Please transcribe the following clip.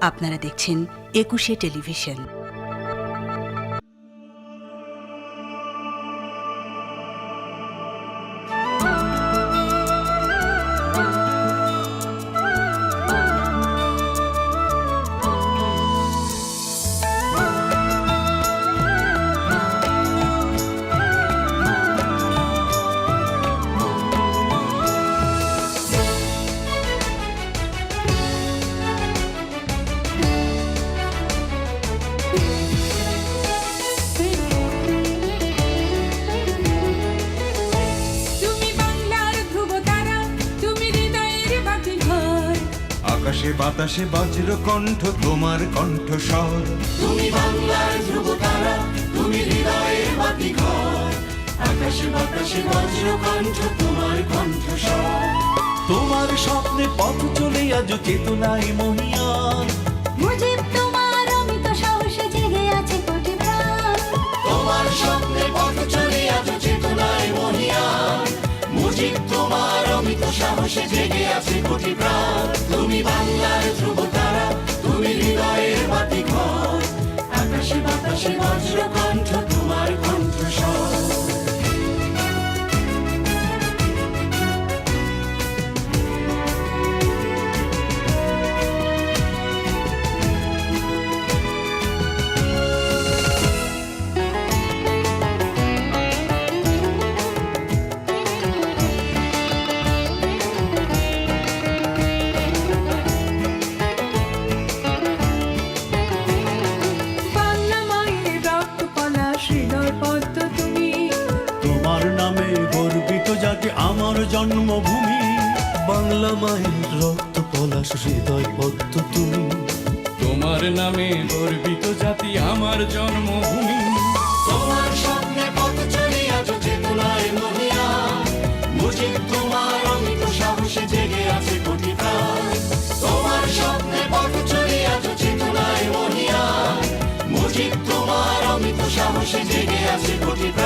আপনারা দেখছেন ২১শে টেলিভিশন। আকাশে বাতাসে বজ্র কণ্ঠ তোমার কণ্ঠস্বর। তুমি বাংলার ধ্রুব তারা, তুমি হৃদয়ের বাতিঘর। আকাশে বাতাসে বজ্র কণ্ঠ তোমার কণ্ঠস্বর। তোমার স্বপ্নে পথ চলে আজ চেতনায় মহিয়ান। মুজিব তোমার অমিত সাহসে জেগে আছে কোটি প্রাণ। তোমার স্বপ্নে পথ চলে আজ চেতনায় মহিয়ান। মুজিব তোমার অমিত সাহসে জেগে আছে কোটি প্রাণ। তুমি বাংলার ধ্রুব তারা, তুমি হৃদয়ের বাতিঘর। আকাশে বাতাসে বজ্র কণ্ঠ তোমার কণ্ঠস্বর। তোমার নামে গর্বিত জাতি আমার জন্মভূমি। বাংলা মায়ের রক্ত পলাশ হৃদয় পদ্ম তুমি। তোমার নামে গর্বিত জাতি আমার জন্মভূমি। তোমার স্বপ্নে পথ চলে আজ চেতনায় মহিয়ান। মুজিব তোমার অমিত সাহসে জেগে আছে কোটি প্রাণ। তোমার স্বপ্নে পথ চলে আজ চেতনায় মহিয়ান। মুজিব তোমার অমিত সাহসে জেগে আছে কোটি প্রাণ।